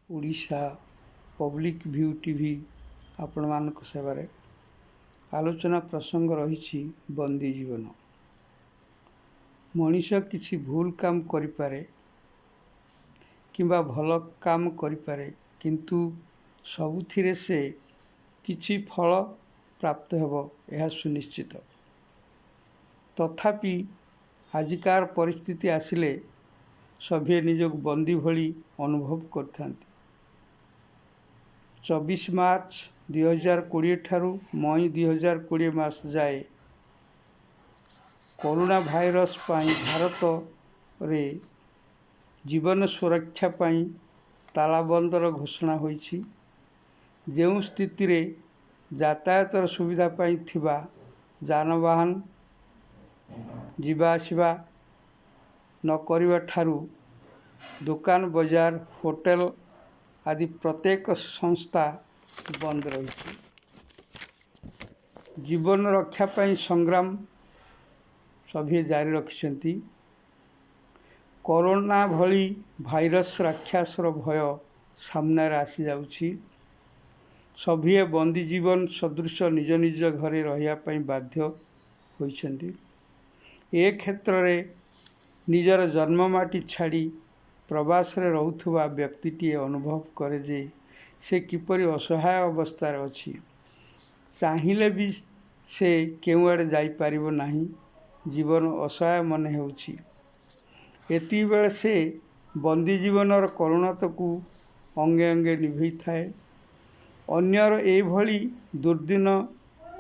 Odisha public view TV ଆପଣମାନଙ୍କ ସେବାରେ ଆଲୋଚନା ପ୍ରସଙ୍ଗ ରହିଛି ବନ୍ଦୀ ଜୀବନ। ମଣିଷ କିଛି ଭୁଲ କାମ କରିପାରେ କିମ୍ବା ଭଲ କାମ କରିପାରେ, କିନ୍ତୁ ସବୁଥିରେ ସେ କିଛି ଫଳ ପ୍ରାପ୍ତ ହେବ ଏହା ସୁନିଶ୍ଚିତ। ତଥାପି ଆଜିକାର ପରିସ୍ଥିତି ଆସିଲେ ସଭିଏ ନିଜକୁ ବନ୍ଦୀ ଭଳି ଅନୁଭବ କରିଥାନ୍ତି। 24 ମାର୍ଚ୍ଚ 2020 ଠାରୁ ମଇ 2020 ମାସ ଯାଏ କରୋନା ଭାଇରସ୍ ପାଇଁ ଭାରତରେ ଜୀବନ ସୁରକ୍ଷା ପାଇଁ ତାଲାବନ୍ଦର ଘୋଷଣା ହୋଇଛି। ଯେଉଁ ସ୍ଥିତିରେ ଯାତାୟାତର ସୁବିଧା ପାଇଁ ଥିବା ଯାନବାହନ ଯିବା ଆସିବା ନ କରିବା ଠାରୁ ଦୋକାନ ବଜାର, ହୋଟେଲ ଆଦି ପ୍ରତ୍ୟେକ ସଂସ୍ଥା ବନ୍ଦ ରହିଛି। ଜୀବନ ରକ୍ଷା ପାଇଁ ସଂଗ୍ରାମ ସଭିଏ ଜାରି ରଖିଛନ୍ତି। କରୋନା ଭଳି ଭାଇରସ୍ ରାକ୍ଷସର ଭୟ ସାମ୍ନାରେ ଆସିଯାଉଛି। ସଭିଏ ବନ୍ଦୀ ଜୀବନ ସଦୃଶ ନିଜ ନିଜ ଘରେ ରହିବା ପାଇଁ ବାଧ୍ୟ ହୋଇଛନ୍ତି। ଏ କ୍ଷେତ୍ରରେ ନିଜର ଜନ୍ମମାଟି ଛାଡ଼ି ପ୍ରବାସରେ ରହୁଥିବା ବ୍ୟକ୍ତିଟିଏ ଅନୁଭବ କରେ ଯେ ସେ କିପରି ଅସହାୟ ଅବସ୍ଥାରେ ଅଛି। ଚାହିଁଲେ ବି ସେ କେଉଁଆଡ଼େ ଯାଇପାରିବ ନାହିଁ। ଜୀବନ ଅସହାୟ ମନେ ହେଉଛି। ଏତିକିବେଳେ ସେ ବନ୍ଦୀ ଜୀବନର କରୁଣତାକୁ ଅଙ୍ଗେ ଅଙ୍ଗେ ନିଭେଇଥାଏ। ଅନ୍ୟର ଏଭଳି ଦୁର୍ଦ୍ଦିନ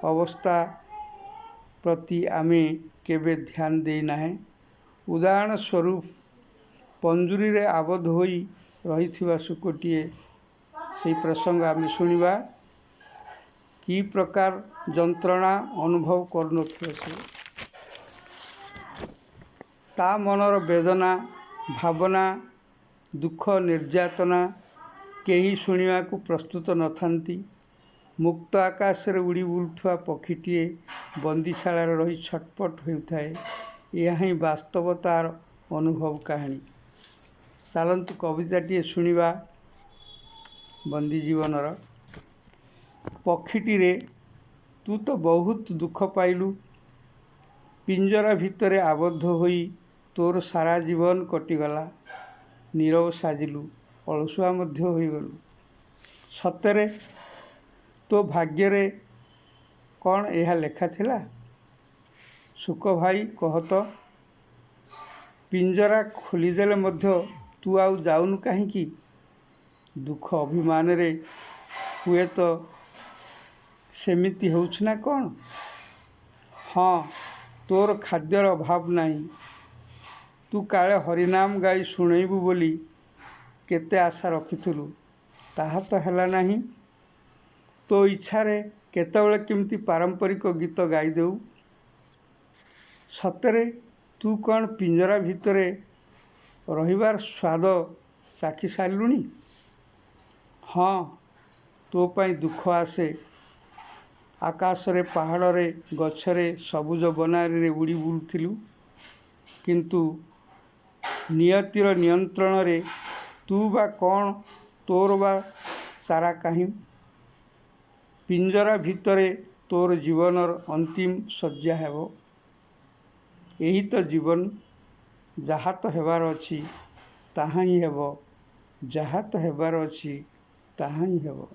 ଅବସ୍ଥା ପ୍ରତି ଆମେ କେବେ ଧ୍ୟାନ ଦେଇନାହେଁ। ଉଦାହରଣ ସ୍ୱରୂପ, ପଞ୍ଜୁରୀରେ ଆବଦ୍ଧ ହୋଇ ରହିଥିବା ଶୁକଟିଏ, ସେହି ପ୍ରସଙ୍ଗ ଆମେ ଶୁଣିବା। କି ପ୍ରକାର ଯନ୍ତ୍ରଣା ଅନୁଭବ କରୁନଥିବ ସେ। ତା ମନର ବେଦନା, ଭାବନା, ଦୁଃଖ, ନିର୍ଯାତନା କେହି ଶୁଣିବାକୁ ପ୍ରସ୍ତୁତ ନଥାନ୍ତି। ମୁକ୍ତ ଆକାଶରେ ଉଡ଼ି ବୁଲୁଥିବା ପକ୍ଷୀଟିଏ ବନ୍ଦୀଶାଳାରେ ରହି ଛଟପଟ ହେଉଥାଏ। ଏହା ହିଁ ବାସ୍ତବତାର ଅନୁଭବ କାହାଣୀ। ଚାଲନ୍ତୁ କବିତାଟିଏ ଶୁଣିବା ବନ୍ଦୀ ଜୀବନର। ପକ୍ଷୀଟିରେ ତୁ ତ ବହୁତ ଦୁଃଖ ପାଇଲୁ। ପିଞ୍ଜରା ଭିତରେ ଆବଦ୍ଧ ହୋଇ ତୋର ସାରା ଜୀବନ କଟିଗଲା। ନୀରବ ସାଜିଲୁ, ଅଳସୁଆ ମଧ୍ୟ ହୋଇଗଲୁ। ସତରେ ତୋ ଭାଗ୍ୟରେ କ'ଣ ଏହା ଲେଖା ଥିଲା? ଶୁକ ଭାଇ କହ ତ, ପିଞ୍ଜରା ଖୋଲିଦେଲେ ମଧ୍ୟ ତୁ ଆଉ ଯାଉନୁ କାହିଁକି? ଦୁଃଖ ଅଭିମାନରେ ହୁଏତ ସେମିତି ହେଉଛୁ ନା କ'ଣ? ହଁ, ତୋର ଖାଦ୍ୟର ଅଭାବ ନାହିଁ। ତୁ କାଳେ ହରିନାମ ଗାଇ ଶୁଣେଇବୁ ବୋଲି କେତେ ଆଶା ରଖିଥିଲୁ, ତାହା ତ ହେଲା ନାହିଁ। ତୋ ଇଚ୍ଛାରେ କେତେବେଳେ କେମିତି ପାରମ୍ପରିକ ଗୀତ ଗାଇଦେଉ। ସତରେ ତୁ କ'ଣ ପିଞ୍ଜରା ଭିତରେ ରହିବାର ସ୍ୱାଦ ଚାଖି ସାରିଲୁଣି? ହଁ, ତୋ ପାଇଁ ଦୁଃଖ ଆସେ। ଆକାଶରେ, ପାହାଡ଼ରେ, ଗଛରେ, ସବୁଜ ବନାନୀରେ ଉଡ଼ି ବୁଲୁଥିଲୁ। କିନ୍ତୁ ନିୟତିର ନିୟନ୍ତ୍ରଣରେ ତୁ ବା କ'ଣ, ତୋର ବା ଚାରା କାହିଁ? ପିଞ୍ଜରା ଭିତରେ ତୋର ଜୀବନର ଅନ୍ତିମ ଶଯ୍ୟା ହେବ। ଏହି ତ ଜୀବନ। ଯାହା ତ ହେବାର ଅଛି ତାହା ହିଁ ହେବ। ଯାହା ତ ହେବାର ଅଛି ତାହା ହିଁ ହେବ।